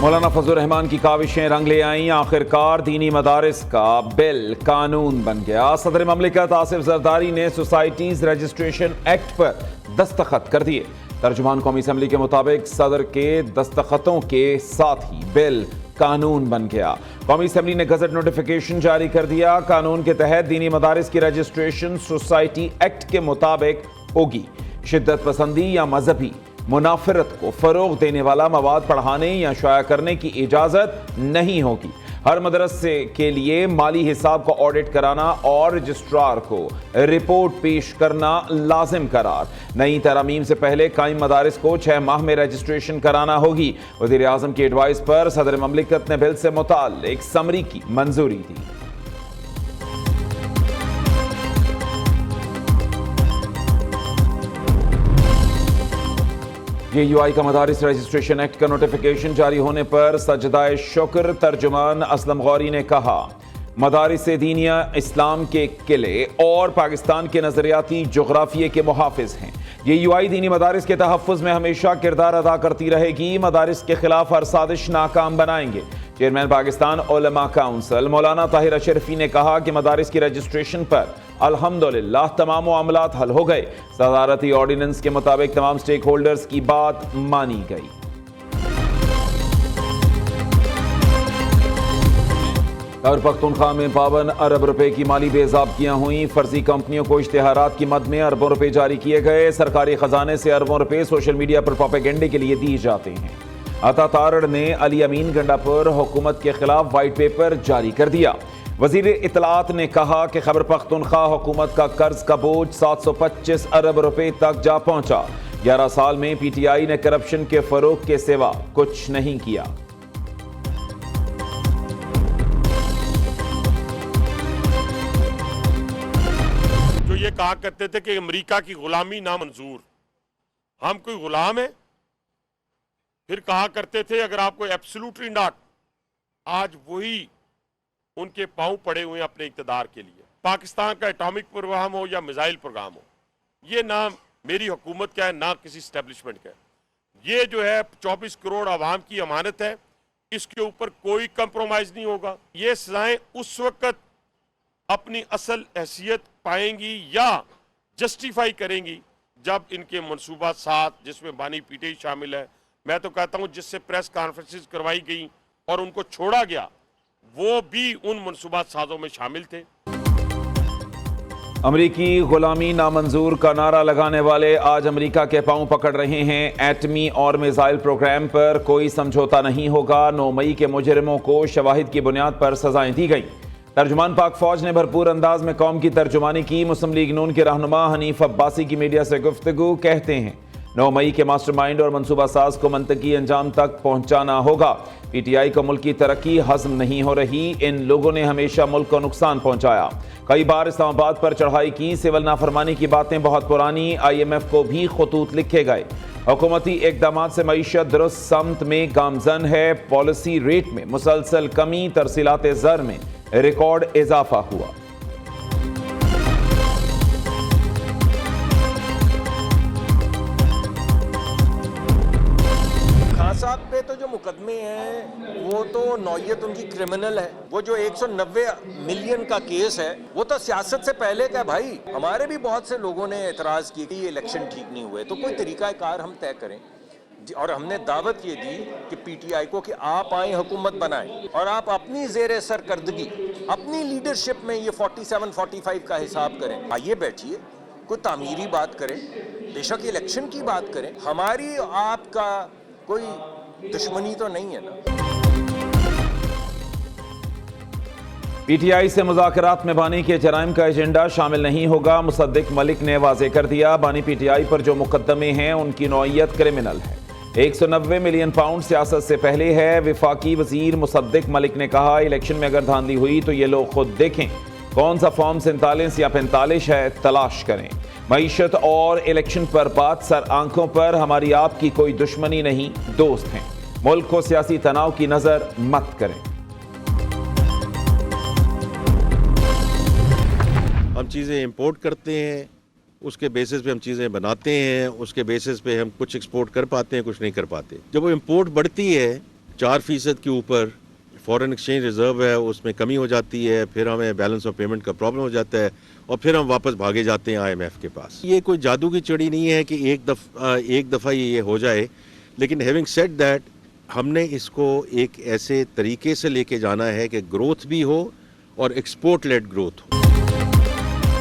मौलाना फजलुर रहमान की काविशें रंग ले आईं, आखिरकार दीनी मदारिस का बिल कानून बन गया। सदर ममलिकत आसिफ जरदारी ने सोसाइटीज रजिस्ट्रेशन एक्ट पर दस्तखत कर दिए। तर्जुमान कौमी असम्बली के मुताबिक सदर के दस्तखतों के साथ ही बिल कानून बन गया। कौमी असम्बली ने गजट नोटिफिकेशन जारी कर दिया। कानून के तहत दीनी मदारिस की रजिस्ट्रेशन सोसाइटी एक्ट के मुताबिक होगी। शिद्दत पसंदी या मजहबी मुनाफरत को फरोग देने वाला मवाद पढ़ाने या शाया करने की इजाजत नहीं होगी। हर मदरसे के लिए माली हिसाब का ऑडिट कराना और रजिस्ट्रार को रिपोर्ट पेश करना लाजिम करार। नई तरमीम से पहले कायम मदारिस को 6 माह में रजिस्ट्रेशन कराना होगी। वज़ीर आज़म की एडवाइस पर सदर ममलिकत ने बिल से मुताल्लिक समरी की मंजूरी दी। JUI का मदारिस रजिस्ट्रेशन एक्ट का नोटिफिकेशन जारी होने पर सजदाए शुक्र। तर्जुमान असलम गौरी ने कहा, मदारिस दीनिया इस्लाम के किले और पाकिस्तान के नजरियाती जोग्राफिये के मुहाफिज हैं। JUI दीनी मदारिस के तहफ़्फ़ुज़ में हमेशा किरदार अदा करती रहेगी। मदारिस के खिलाफ हर साजिश नाकाम बनाएंगे। चेयरमैन पाकिस्तान उलमा काउंसिल मौलाना ताहिर अशरफी ने कहा कि मदारिस की रजिस्ट्रेशन पर अल्हम्दुलिल्लाह तमाम मामलात हल हो गए। सदारती ऑर्डिनेंस के मुताबिक तमाम स्टेक होल्डर्स की बात मानी गई। खैबर पख्तूनख्वा में 52 अरब रुपए की माली बेज़ाब्तियां हुई। फर्जी कंपनियों को इश्तेहारात की मद में अरबों रुपए जारी किए गए। सरकारी खजाने से अरबों रुपए सोशल मीडिया पर प्रोपेगेंडे के लिए दिए जाते हैं। अता तारड़ ने अली अमीन गंडापुर हुकूमत के खिलाफ वाइट पेपर जारी कर दिया। वजीर इत्तलात ने कहा कि खैबर पख्तूनख्वा हुकूमत का कर्ज का बोझ 725 अरब रुपए तक जा पहुंचा। 11 साल में PTI ने करप्शन के फरोग के सिवा कुछ नहीं किया। जो ये कहा करते थे कि अमेरिका की गुलामी नामंजूर, हम कोई गुलाम है? फिर कहा करते थे अगर आपको एब्सोल्युटली नॉट, आज वही उनके पांव पड़े हुए हैं अपने इक़्तिदार के लिए। पाकिस्तान का एटॉमिक प्रोग्राम हो या मिसाइल प्रोग्राम हो, ये ना मेरी हुकूमत का है ना किसी स्टैब्लिशमेंट का है। ये जो है 24 करोड़ आवाम की अमानत है, इसके ऊपर कोई कंप्रोमाइज नहीं होगा। ये सजाएं उस वक्त अपनी असल हैसियत पाएंगी या जस्टिफाई करेंगी जब इनके मनसूबा साथ, जिसमें बानी पीटीआई शामिल है, मैं तो कहता हूं जिससे प्रेस कॉन्फ्रेंसेस करवाई गई और उनको छोड़ा गया, वो भी उन मनसूबा साजों में शामिल थे। अमरीकी गुलामी नामंजूर का नारा लगाने वाले आज अमरीका के पांव पकड़ रहे हैं। एटमी और मिसाइल प्रोग्राम पर कोई समझौता नहीं होगा। 9 मई के मुजरिमों को शवाहिद की बुनियाद पर सजाएं दी गई। तर्जुमान पाक फौज ने भरपूर अंदाज में कौम की तर्जुमानी की। मुस्लिम लीग नून के रहनुमा हनीफ अब्बासी की मीडिया से गुफ्तगू, कहते हैं 9 मई के मास्टरमाइंड और मनसूबा साज को मंतकी अंजाम तक पहुंचाना होगा। PTI को मुल्क की तरक्की हजम नहीं हो रही। इन लोगों ने हमेशा मुल्क को नुकसान पहुंचाया, कई बार इस्लामाबाद पर चढ़ाई की। सिविल नाफरमानी की बातें बहुत पुरानी। IMF को भी खतूत लिखे गए। हुकूमती इकदाम से मईशत दुरुस्त समत में गामजन है। पॉलिसी रेट में मुसलसल कमी, तरसीलात ज़र में रिकॉर्ड इजाफा हुआ। साहब पे तो जो मुकदमे हैं वो तो नौयत उनकी क्रिमिनल है। वो जो 190 मिलियन का केस है वो तो सियासत से पहले का भाई। हमारे भी बहुत से लोगों ने एतराज किया कि ये इलेक्शन ठीक नहीं हुए, तो कोई तरीकाकार हम तय करें। और हमने दावत ये दी कि PTI को कि आप आए, हुकूमत बनाएं और आप अपनी ज़ेर सरकर्दगी, अपनी लीडरशिप में ये 47-45 का हिसाब करें। आइए बैठिए, कोई तामीरी बात करें, बेशक इलेक्शन की बात करें। हमारी आपका कोई दुश्मनी तो नहीं है ना। PTI से मुज़ाकरात में बानी के जराइम का एजेंडा शामिल नहीं होगा। मुसद्दिक मलिक ने वाज़े कर दिया, बानी PTI पर जो मुकदमे हैं उनकी नौइयत क्रिमिनल है। 190 मिलियन पाउंड सियासत से पहले है। विफाकी वजीर मुसद्दिक मलिक ने कहा, इलेक्शन में अगर धांधली हुई तो ये लोग खुद देखें कौन सा फॉर्म 47 या 45 है, तलाश करें। मईशत और इलेक्शन पर बात सर आंखों पर। हमारी आपकी कोई दुश्मनी नहीं, दोस्त हैं। मुल्क को सियासी तनाव की नजर मत करें। हम चीज़ें इंपोर्ट करते हैं, उसके बेसिस पे हम चीज़ें बनाते हैं, उसके बेसिस पे हम कुछ एक्सपोर्ट कर पाते हैं, कुछ नहीं कर पाते। जब वो इंपोर्ट बढ़ती है 4% के ऊपर फॉरेन एक्सचेंज रिजर्व है, उसमें कमी हो जाती है, फिर हमें बैलेंस ऑफ पेमेंट का प्रॉब्लम हो जाता है और फिर हम वापस भागे जाते हैं IMF के पास। ये कोई जादू की चिड़ी नहीं है कि एक दफ़ा ये हो जाए, लेकिन हैविंग सेड दैट हमने इसको एक ऐसे तरीके से लेके जाना है कि ग्रोथ भी हो और एक्सपोर्ट लेड ग्रोथ हो।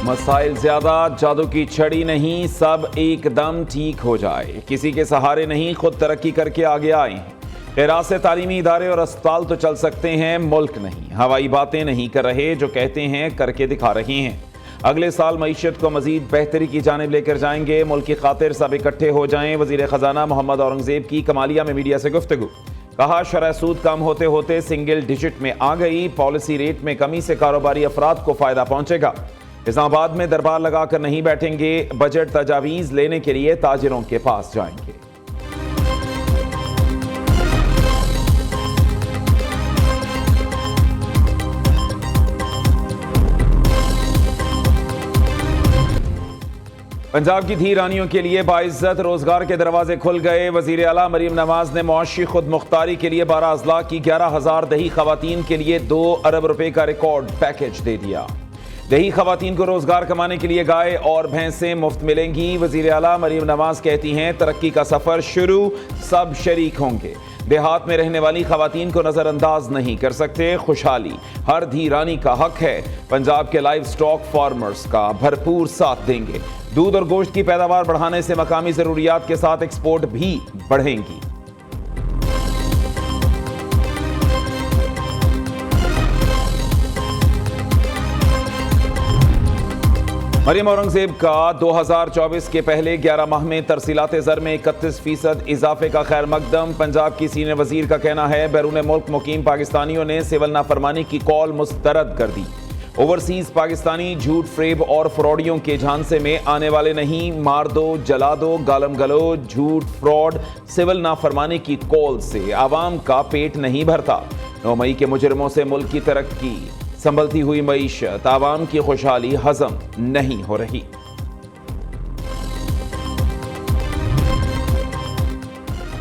मसाइल ज्यादा, जादू की छड़ी नहीं, सब एकदम ठीक हो जाए। किसी के सहारे नहीं, खुद तरक्की करके आगे आए हैं। खैरात से तालीमी इदारे और अस्पताल तो चल सकते हैं, मुल्क नहीं। हवाई बातें नहीं कर रहे, जो कहते हैं करके दिखा रहे हैं। अगले साल मईशत को मजीद बेहतरी की जानिब लेकर जाएंगे। मुल्क की खातिर सब इकट्ठे हो जाएं। वजीर खजाना मोहम्मद औरंगजेब की कमालिया में मीडिया से गुफ्तगू। कहा, शरह सूद कम होते होते सिंगल डिजिट में आ गई। पॉलिसी रेट में कमी से कारोबारी अफराद को फायदा पहुंचेगा। इस्लामाबाद में दरबार लगाकर नहीं बैठेंगे, बजट तजावीज लेने के लिए ताजिरों के पास जाएंगे। पंजाब की धी रानियों के लिए बाइज्जत रोजगार के दरवाजे खुल गए। वजीर आला मरीम नवाज ने मुआशी खुद मुख्तारी के लिए 12 अजला की 11,000 दही खवातीन के लिए 2 अरब रुपए का रिकॉर्ड पैकेज दे दिया। दही खवातीन को रोजगार कमाने के लिए गाय और भैंसें मुफ्त मिलेंगी। वजीर आला मरीम नवाज कहती हैं, तरक्की का सफर शुरू, सब शरीक होंगे। देहात में रहने वाली खवातीन को नजरअंदाज नहीं कर सकते। खुशहाली हर धी रानी का हक है। पंजाब के लाइव स्टॉक फार्मर्स का भरपूर साथ देंगे। दूध और गोश्त की पैदावार बढ़ाने से मकामी जरूरियात के साथ एक्सपोर्ट भी बढ़ेंगी। मरीम औरंगजेब का 2024 के पहले 11 माह में तरसीलात ज़र में 31% इजाफे का खैर मकदम। पंजाब की सीनियर वजीर का कहना है, बैरून मुल्क मुकीम पाकिस्तानियों ने सिविल नाफरमानी की कॉल मुस्तरद कर दी। ओवरसीज पाकिस्तानी झूठ, फ्रेब और फ्रॉडियों के झांसे में आने वाले नहीं। मार दो, जला दो, गालम गलो, झूठ, फ्रॉड, सिविल नाफरमानी की कॉल से आवाम का पेट नहीं भरता। 9 मई के मुजरिमों से मुल्क की तरक्की, संभलती हुई मईशत, आवाम की खुशहाली हजम नहीं हो रही।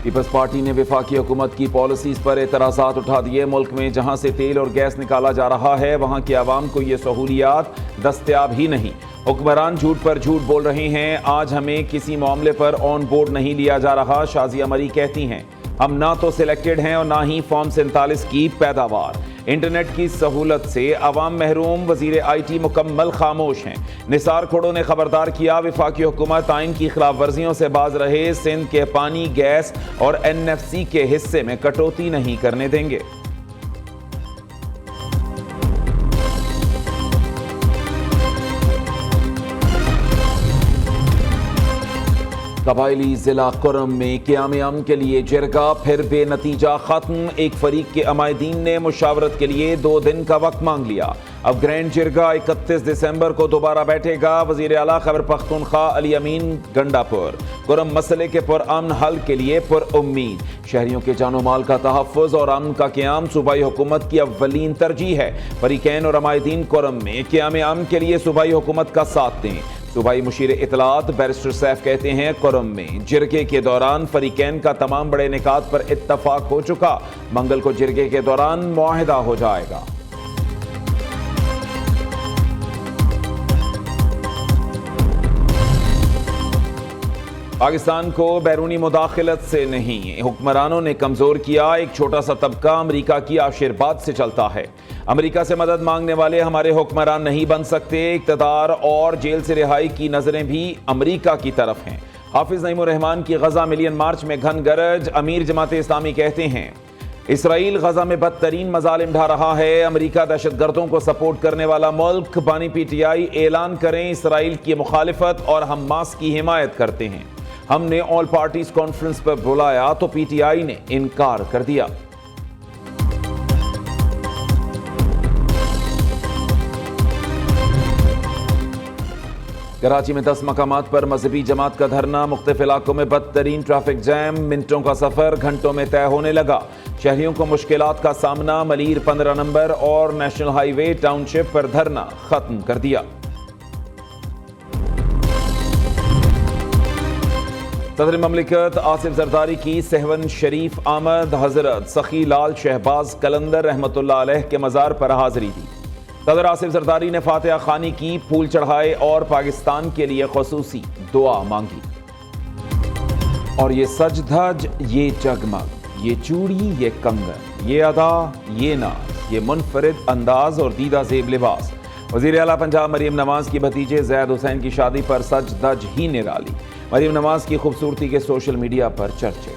पीपल्स पार्टी ने वफाकी हुकूमत की पॉलिसीज पर एतराज़ात उठा दिए। मुल्क में जहां से तेल और गैस निकाला जा रहा है, वहां की आवाम को ये सहूलियात दस्तयाब ही नहीं। हुक्मरान झूठ पर झूठ बोल रहे हैं। आज हमें किसी मामले पर ऑन बोर्ड नहीं लिया जा रहा। शाजिया मरी कहती हैं, हम ना तो सिलेक्टेड हैं और ना ही फॉर्म 47 की पैदावार। इंटरनेट की सहूलत से अवाम महरूम। वजीर IT मुकम्मल खामोश हैं। निसार खोड़ो ने खबरदार किया, वफाकी हुकूमत आइन की खिलाफ वर्जियों से बाज रहे। सिंध के पानी, गैस और NFC के हिस्से में कटौती नहीं करने देंगे। कबायली जिला कुरम में क़याम के लिए जिरगा फिर बेनतीजा खत्म। एक फरीक के अमायदीन ने मुशावरत के लिए 2 दिन का वक्त मांग लिया। अब ग्रैंड जिरगा 31 दिसंबर को दोबारा बैठेगा। वजीर आला खैबर पख्तूनख्वा अली अमीन गंडापुर, कुरम मसले के पुरअमन हल के लिए पुरउम्मीद। शहरियों के जानो माल का तहफ़्फ़ुज़ और अमन का क़याम सूबाई हुकूमत की अव्वलीन तरजीह है। फरीकैन और अमायदीन कुरम में क़याम अमन के लिए सूबाई हुकूमत का साथ दें। सूबाई मुशीर इतलात बैरिस्टर सैफ कहते हैं, कुरम में जिरगे के दौरान फरीकैन का तमाम बड़े निकात पर इत्तफाक हो चुका। मंगल को जिरगे के दौरान मुआहिदा हो जाएगा। पाकिस्तान को बैरूनी मुदाखलत से नहीं, हुक्मरानों ने कमजोर किया। एक छोटा सा तबका अमेरिका की आशीर्वाद से चलता है। अमेरिका से मदद मांगने वाले हमारे हुक्मरान नहीं बन सकते। इक़्तिदार और जेल से रिहाई की नजरें भी अमेरिका की तरफ हैं। हाफिज नईमुर रहमान की गजा मिलियन मार्च में घन गरज। अमीर जमात इस्लामी कहते हैं, इसराइल गजा में बदतरीन मजालिम ढा रहा है। अमेरिका दहशतगर्दों को सपोर्ट करने वाला मुल्क। बानी PTI ऐलान करें इसराइल की मुखालिफत और हमास की हिमायत करते हैं। हमने ऑल पार्टीज कॉन्फ्रेंस पर बुलाया तो PTI ने इनकार कर दिया। कराची में 10 मकामात पर मजहबी जमात का धरना। मुख्तलिफ इलाकों में बदतरीन ट्रैफिक जैम। मिनटों का सफर घंटों में तय होने लगा। शहरियों को मुश्किलात का सामना। मलीर 15 नंबर और नेशनल हाईवे टाउनशिप पर धरना खत्म कर दिया। सदर ममलिकत आसिफ जरदारी की सहवन शरीफ आमद, हजरत सखी लाल शहबाज कलंदर रहमतुल्लाह अलैह के मज़ार पर हाजिरी दी। सदर आसिफ जरदारी ने फातिहा खानी की, फूल चढ़ाए और पाकिस्तान के लिए खुसूसी दुआ मांगी। और ये सज धज, ये जगमग, ये चूड़ी, ये कंगन, ये अदा, ये नाज, ये मुनफरिद अंदाज और दीदा जेब लिबास। वज़ीर आला पंजाब मरीम नवाज की भतीजे जैद हुसैन की शादी पर सज धज ही निराली। मरीम नवाज की खूबसूरती के सोशल मीडिया पर चर्चे।